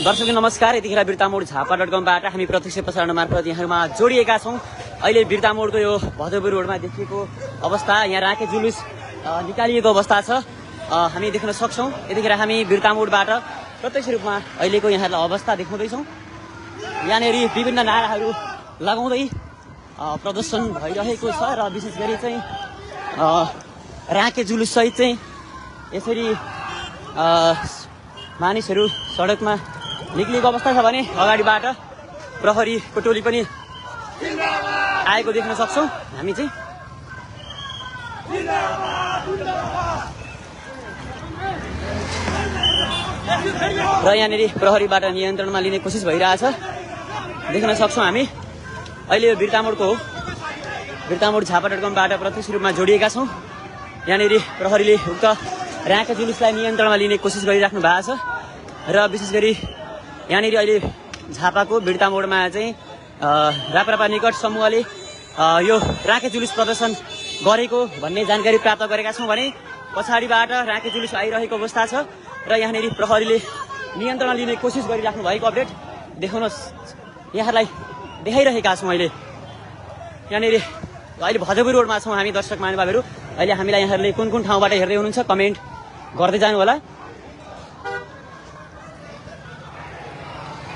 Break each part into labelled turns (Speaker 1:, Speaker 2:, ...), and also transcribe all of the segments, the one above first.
Speaker 1: दर्शक नमस्कार। यतिखेर बिर्तामोड झापा.com बाट हामी प्रत्यक्ष प्रसारण मार्फत यहाँमा जोडिएका छौं। अहिले बिर्तामोडको यो भदौपुर रोडमा देखिएको अवस्था, यहाँ राखे जुलुस निकालिएको अवस्था छ, हामी देख्न सक्छौं। यतिखेर हामी बिर्तामोडबाट प्रत्यक्ष रूपमा अहिलेको यहाँलाई अवस्था देखाउँदैछौं। यहाँनेरि विभिन्न नाराहरू लगाउँदै प्रदर्शन भइरहेको छ र विशेष गरी चाहिँ राखे जुलुस सहित चाहिँ यसरी मानिसहरू सडकमा निक्लिएको अवस्था छ भने अगाडिबाट प्रहरीको टोली पनि आएको देख्न सक्छौं हामी चाहिँ। र यहाँनेरि प्रहरीबाट नियन्त्रणमा लिने कोसिस भइरहेछ देख्न सक्छौं हामी। अहिले यो बिर्तामोड झापा.com बाट प्रत्यक्ष रूपमा जोडिएका छौं। यहाँनेरि प्रहरीले उक्त राखे जुलुसलाई नियन्त्रणमा लिने कोसिस गरिराख्नु भएको छ र विशेष गरी यहाँनेरि अहिले झापाको बिर्तामोडमा चाहिँ राप्रपा निकट समूहले यो राखे जुलुस प्रदर्शन गरेको भन्ने जानकारी प्राप्त गरेका छौं भने पछाडिबाट राखे जुलुस आइरहेको अवस्था छ र यहाँनेरि प्रहरीले नियन्त्रणमा लिने कोसिस गरिराख्नु भएको अपडेट देखाउनुहोस् यहाँलाई देखाइरहेका छौं। यहाँनेरि अहिले भदौपुर रोडमा छौं हामी। दर्शक महानुभावहरू अहिले हामीलाई यहाँहरूले कुन कुन ठाउँबाट हेर्दै हुनुहुन्छ कमेन्ट गर्दै जानु होला।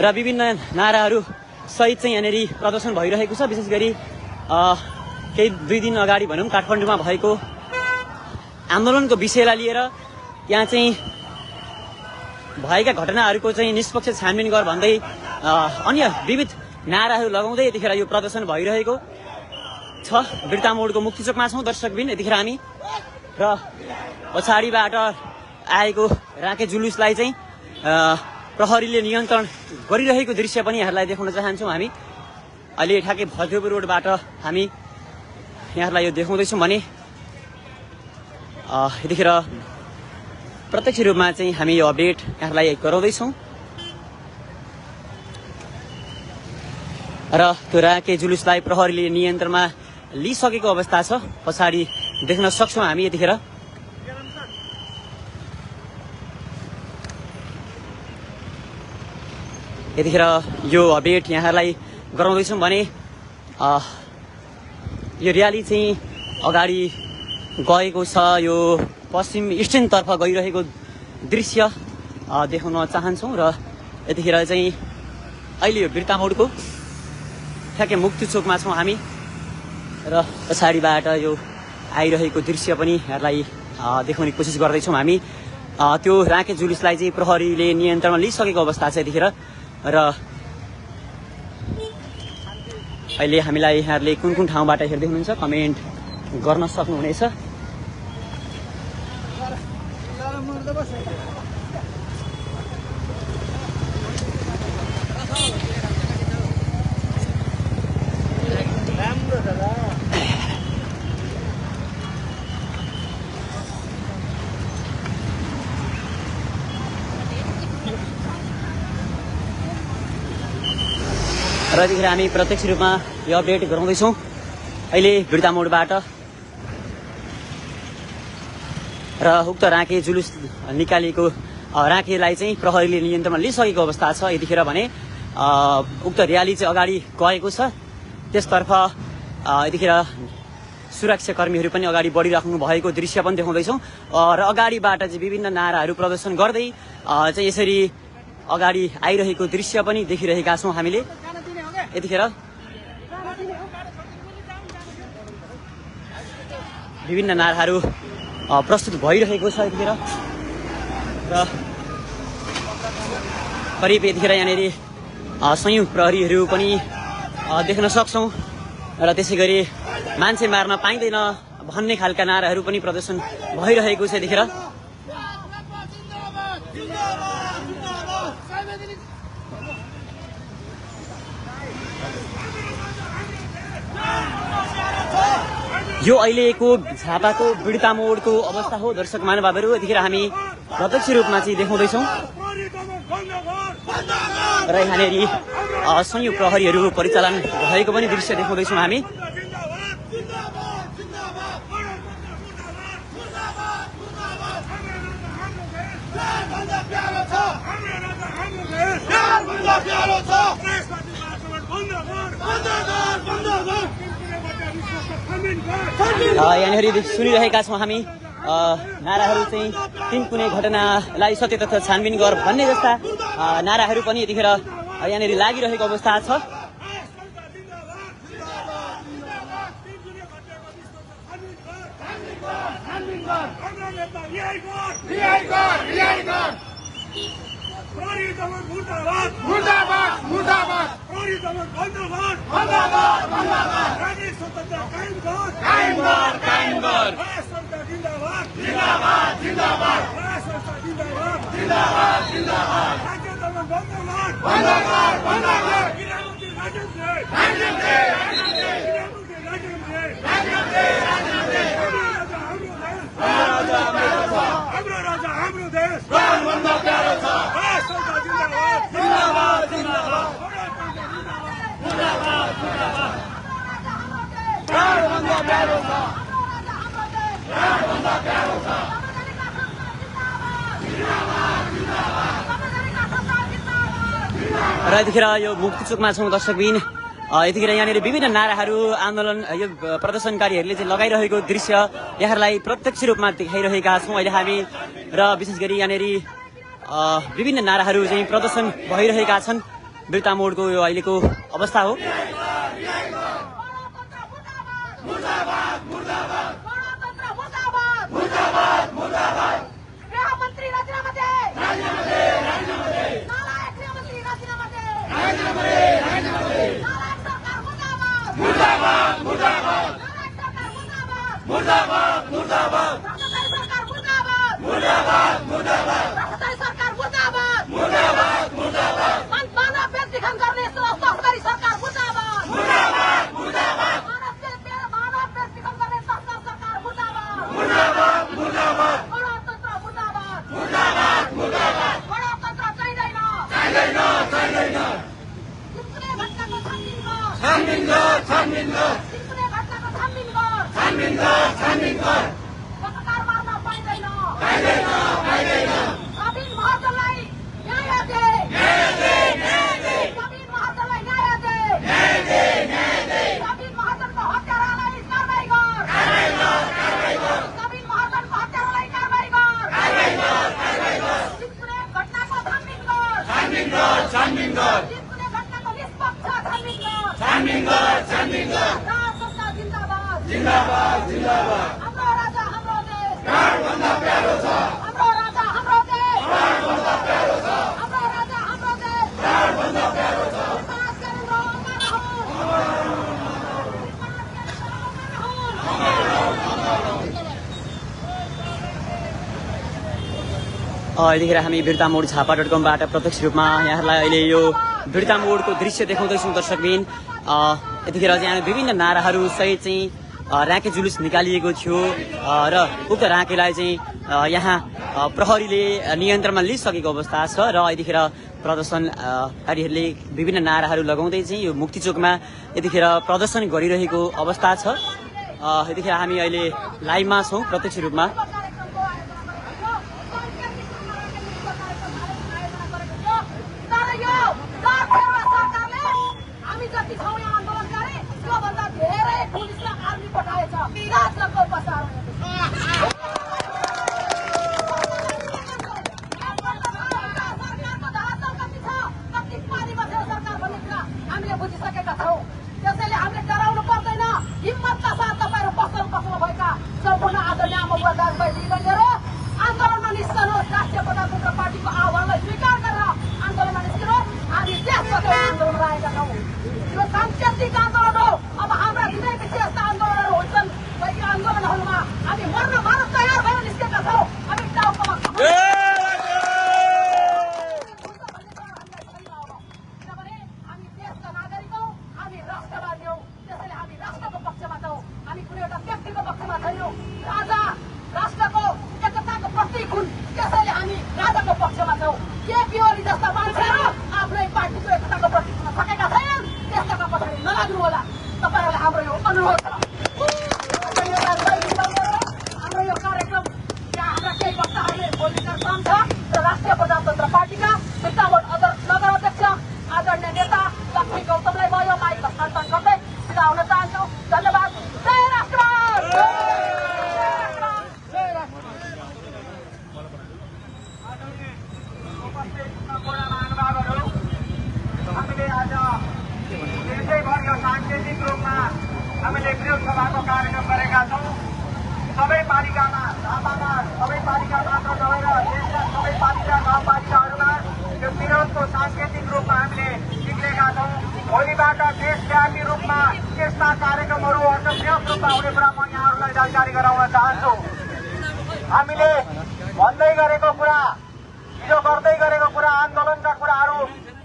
Speaker 1: र विभिन्न नाराहरू सहित चाहिँ यहाँनेरि प्रदर्शन भइरहेको छ। विशेष गरी केही 2 दिन अगाडि भनौँ काठमाडौँमा भएको आन्दोलनको विषयलाई लिएर यहाँ चाहिँ भएका घटनाहरूको चाहिँ निष्पक्ष छानबिन गर भन्दै अन्य विविध नाराहरू लगाउँदै यतिखेर यो प्रदर्शन भइरहेको छ। बिर्तामोडको मुक्तिचोकमा छौं दर्शकबिन यतिखेर हामी र पछाडिबाट आएको राखे जुलुसलाई चाहिँ प्रहरीले नियन्त्रण गरिरहेको दृश्य पनि यहाँलाई देखाउन चाहन्छौं हामी। अहिले ठ्याक्कै भदौपुर रोडबाट हामी यहाँलाई यो देखाउँदैछौँ भने यतिखेर प्रत्यक्ष रूपमा चाहिँ हामी यो अपडेट यहाँलाई गराउँदैछौँ र त्यो राखे जुलुसलाई प्रहरीले नियन्त्रणमा लिइसकेको अवस्था छ। पछाडि देख्न सक्छौँ हामी यतिखेर। यतिखेर यो अपडेट यहाँलाई गराउँदैछौँ भने यो र्याली चाहिँ अगाडि गएको छ। यो पश्चिम इस्टर्नतर्फ गइरहेको दृश्य देखाउन चाहन्छौँ र यतिखेर चाहिँ अहिले यो बिर्तामोडको ठ्याक्कै मुक्तिचोकमा छौँ हामी र पछाडिबाट यो आइरहेको दृश्य पनि यहाँलाई देखाउने कोसिस गर्दैछौँ हामी। त्यो राखे जुलुसलाई चाहिँ प्रहरीले नियन्त्रणमा लिइसकेको अवस्था छ यतिखेर र अहिले हामीलाई यहाँहरूले कुन कुन ठाउँबाट हेर्दै हुनुहुन्छ कमेन्ट गर्न सक्नुहुनेछ। र यतिखेर हामी प्रत्यक्ष रूपमा यो अपडेट गराउँदैछौँ अहिले बिर्तामोडबाट र उक्त राखे जुलुस निकालिएको राखेलाई चाहिँ प्रहरीले नियन्त्रणमा लिइसकेको अवस्था छ यतिखेर भने उक्त र्याली चाहिँ अगाडि गएको छ। त्यसतर्फ यतिखेर सुरक्षाकर्मीहरू पनि अगाडि बढिराख्नु भएको दृश्य पनि देखाउँदैछौँ र अगाडिबाट चाहिँ विभिन्न नाराहरू प्रदर्शन गर्दै चाहिँ यसरी अगाडि आइरहेको दृश्य पनि देखिरहेका छौँ हामीले यतिखेर। विभिन्न नाराहरू प्रस्तुत भइरहेको छ यतिखेर र करिब यतिखेर यहाँनेरि संयुक्त प्रहरीहरू पनि देख्न सक्छौँ र त्यसै गरी मान्छे मार्न पाइँदैन भन्ने खालका नाराहरू पनि प्रदर्शन भइरहेको छ यतिखेर। यो अहिलेको झापाको बिर्तामोडको अवस्था हो दर्शक महानुभावहरू। यतिखेर हामी प्रत्यक्ष रूपमा चाहिँ देखाउँदैछौँ र यहाँनेरि संयुक्त प्रहरीहरू परिचालन भएको पनि दृश्य देखाउँदैछौँ हामी।
Speaker 2: Yeah!
Speaker 1: यहाँनिर सुनिरहेका छौँ हामी नाराहरू चाहिँ तीन कुनै घटनालाई सत्य तथ्य छानबिन गर भन्ने जस्ता नाराहरू पनि यतिखेर यहाँनिर लागिरहेको अवस्था छ। र यतिखेर यो मुक्ति चोकमा छौँ दर्शकबिन। यतिखेर यहाँनिर विभिन्न नाराहरू आन्दोलन यो प्रदर्शनकारीहरूले चाहिँ लगाइरहेको दृश्य यहाँहरूलाई प्रत्यक्ष रूपमा देखाइरहेका छौँ अहिले हामी। र विशेष गरी यहाँनिर विभिन्न नाराहरू चाहिँ प्रदर्शन भइरहेका छन्। बिर्ता मोडको यो अहिलेको अवस्था हो। यतिखेर हामी बिर्ता मोड झापा.com-बाट प्रत्यक्ष रूपमा यहाँहरूलाई अहिले यो बिर्ता मोडको दृश्य देखाउँदैछौँ दर्शकबिन। यतिखेर चाहिँ यहाँ विभिन्न नाराहरू सहित चाहिँ राँके जुलुस निकालिएको थियो र उक्त राँकेलाई चाहिँ यहाँ प्रहरीले नियन्त्रणमा लिइसकेको अवस्था छ र यतिखेर प्रदर्शनकारीहरूले विभिन्न नाराहरू लगाउँदै चाहिँ यो मुक्ति चोकमा यतिखेर प्रदर्शन गरिरहेको अवस्था छ। यतिखेर हामी अहिले लाइभमा छौँ प्रत्यक्ष रूपमा।
Speaker 2: गौतमलाई म यो माइक हस्तान्तरण गर्दै बिदा हुन चाहन्छु। धन्यवाद। जय राष्ट्र। यसमा हुने कुरा म यहाँहरूलाई जानकारी गराउन चाहन्छु। हामीले भन्दै गरेको कुरा, हिजो गर्दै गरेको कुरा, आन्दोलनका कुराहरू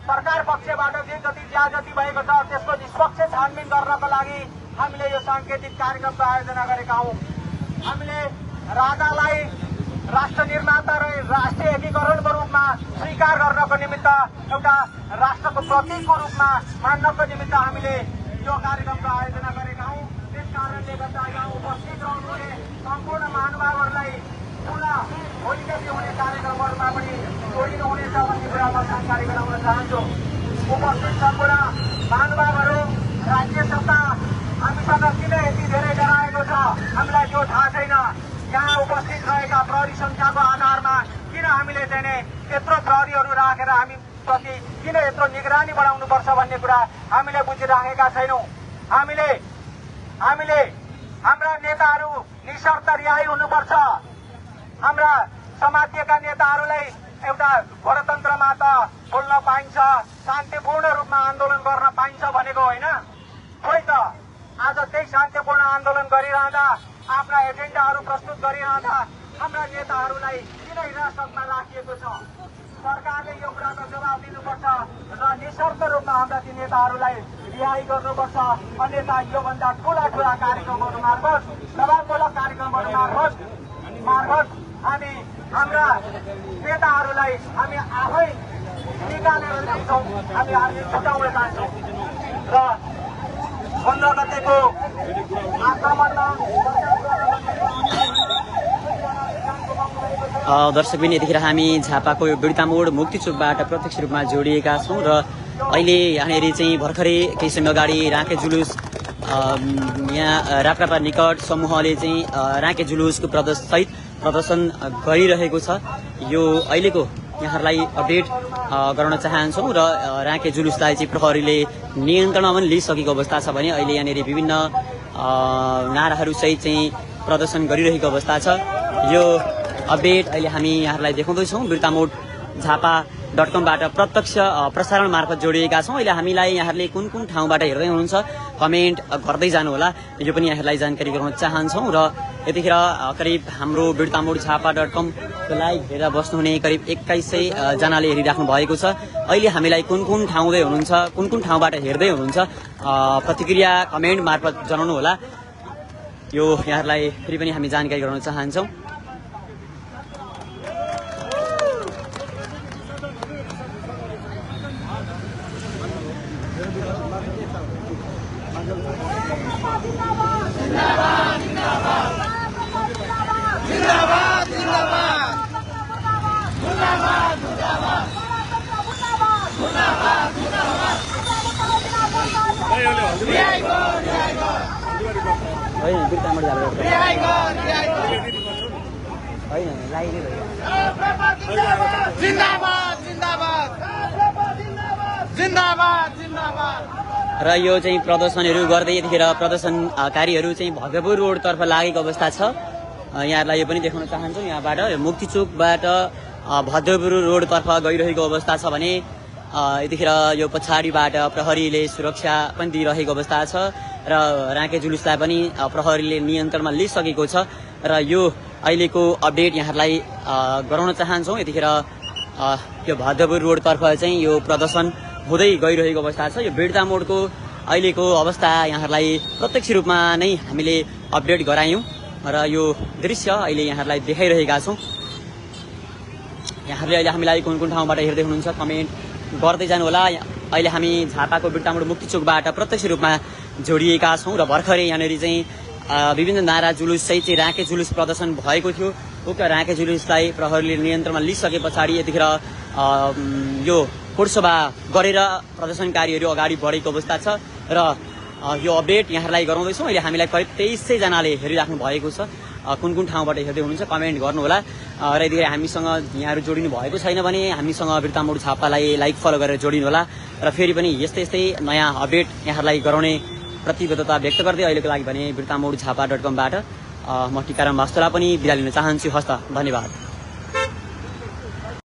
Speaker 2: सरकार पक्षबाट जे जति ज्यादती भएको छ त्यसको निष्पक्ष छानबिन गर्नको लागि हामीले यो सांकेतिक कार्यक्रमको आयोजना गरेका हौं। हामीले राजालाई राष्ट्र निर्माता र राष्ट्रिय एकीकरणको रूपमा स्वीकार गर्नको निमित्त एउटा राष्ट्रको प्रतीकको रूपमा मान्नको निमित्त हामीले यो कार्यक्रमको आयोजना गरेका हौं। त्यस कारणले गर्दा यहाँ उपस्थित रहनुहुने सम्पूर्ण महानुभावहरूलाई ठूला भोलिका दिन हुने कार्यक्रमहरूमा पनि जोडिनुहुनेछ भन्ने कुरा म जानकारी गराउन चाहन्छु। उपस्थित सम्पूर्ण महानुभावहरू, राज्य सत्ता हामीसँग किन यति धेरै डराएको छ हामीलाई त्यो थाहा छैन। यहाँ उपस्थित रहेका प्रहरी संख्याको आधारमा किन हामीले चाहिँ यत्रो प्रहरीहरू राखेर हामी प्रति किन यत्रो निगरानी बढाउनुपर्छ भन्ने कुरा हामीले बुझिराखेका छैनौं। हामीले हाम्रा नेताहरू निशर्त रिहाई हुनुपर्छ। हाम्रा समाजका नेताहरूलाई एउटा गणतन्त्रमा त बोल्न पाइन्छ, शान्तिपूर्ण रूपमा आन्दोलन गर्न पाइन्छ भनेको होइन। खोइ त आज त्यही शान्तिपूर्ण आन्दोलन गरिरहँदा, आफ्ना एजेन्डाहरू प्रस्तुत गरिरहँदा हाम्रा नेताहरूलाई किन हिरासतमा राखिएको छ? सरकारले यो कुराको जवाब दिनुपर्छ र निशर्त रूपमा हाम्रा ती नेताहरूलाई रिहाई गर्नुपर्छ। अन्यथा योभन्दा ठूला कार्यक्रमहरू मार्फत, दबावमूलक कार्यक्रमहरू मार्फत हामी हाम्रा नेताहरूलाई हामी आफै निकालेर ल्याउँछौँ, हामी छुटाउन चाहन्छौँ र 15 गतेको आक्रमणमा
Speaker 1: दर्शकबिन यतिखेर हामी झापाको यो बिर्तामोड मुक्ति चोकबाट प्रत्यक्ष रूपमा जोडिएका छौँ र अहिले यहाँनिर चाहिँ भर्खरै केही समय अगाडि राँके जुलुस यहाँ राप्रापा निकट समूहले चाहिँ राँके जुलुसको प्रदर्शन गरिरहेको छ। यो अहिलेको यहाँहरूलाई अपडेट गराउन चाहन्छौँ र राँके जुलुसलाई चाहिँ प्रहरीले नियन्त्रणमा पनि लिइसकेको अवस्था छ भने अहिले यहाँनिर विभिन्न नाराहरूसहित चाहिँ प्रदर्शन गरिरहेको अवस्था छ। यो अपडेट अहिले हामी यहाँहरूलाई देखाउँदैछौँ। बिर्तामोड झापा.com-बाट प्रत्यक्ष प्रसारण मार्फत जोडिएका छौँ। अहिले हामीलाई यहाँहरूले कुन कुन ठाउँबाट हेर्दै हुनुहुन्छ कमेन्ट गर्दै जानुहोला, यो पनि यहाँहरूलाई जानकारी गराउन चाहन्छौँ। र यतिखेर करिब हाम्रो बिर्तामोड झापा.com को लाइभ हेरेर बस्नुहुने करिब 2100 जनाले हेरिराख्नु भएको छ। अहिले हामीलाई कुन कुन ठाउँबाट हेर्दै हुनुहुन्छ प्रतिक्रिया कमेन्ट मार्फत जनाउनु होला, यो यहाँहरूलाई फेरि पनि हामी जानकारी गराउन चाहन्छौँ। र यो चाहिँ प्रदर्शनहरू गर्दै यतिखेर प्रदर्शनकारीहरू चाहिँ भगवपुर रोडतर्फ लागेको अवस्था छ। यहाँहरूलाई यो पनि देखाउन चाहन्छौँ। यहाँबाट मुक्ति चोकबाट भद्रपुर रोडतर्फ गइरहेको अवस्था छ भने यतिखेर यो पछाडिबाट प्रहरीले सुरक्षा पनि दिइरहेको अवस्था छ र राँके जुलुसलाई पनि प्रहरीले नियन्त्रणमा लिइसकेको छ। र यो अहिलेको अपडेट यहाँहरूलाई गराउन चाहन्छौँ। यतिखेर यो भद्रपुर रोडतर्फ चाहिँ यो प्रदर्शन हुँदै गइरहेको अवस्था छ। यो बिर्तामोडको अहिलेको अवस्था यहाँहरूलाई प्रत्यक्ष रूपमा नै हामीले अपडेट गरायौँ र यो दृश्य अहिले यहाँहरूलाई देखाइरहेका छौँ। यहाँहरूले अहिले हामीलाई कुन कुन ठाउँबाट हेर्दै हुनुहुन्छ कमेन्ट गर्दै जानुहोला। अहिले हामी झापाको बिर्तामोड मुक्ति चोकबाट प्रत्यक्ष रूपमा जोडिएका छौँ र भर्खरै यहाँनिर चाहिँ विभिन्न नारा जुलुससहित चाहिँ राँके जुलुस प्रदर्शन भएको थियो। उक्त राँके जुलुसलाई प्रहरीले नियन्त्रणमा लिइसके पछाडि यतिखेर यो फोडसभा गरेर प्रदर्शनकारीहरू अगाडि बढेको अवस्था छ र यो अपडेट यहाँहरूलाई गराउँदैछौँ। अहिले हामीलाई करिब 2300 जनाले हेरिराख्नु भएको छ। कुन कुन ठाउँबाट हेर्दै हुनुहुन्छ कमेन्ट गर्नुहोला। र यतिखेर हामीसँग यहाँहरू जोडिनु भएको छैन भने हामीसँग बिर्तामोड झापालाई लाइक फलो गरेर जोडिनु होला र फेरि पनि यस्तै नयाँ अपडेट यहाँहरूलाई गराउने प्रतिबद्धता व्यक्त गर्दै अहिलेको लागि भने बिर्तामोड झापा.com-बाट म टिकाराम वास्तोला पनि बिदा लिन चाहन्छु। हस्त, धन्यवाद।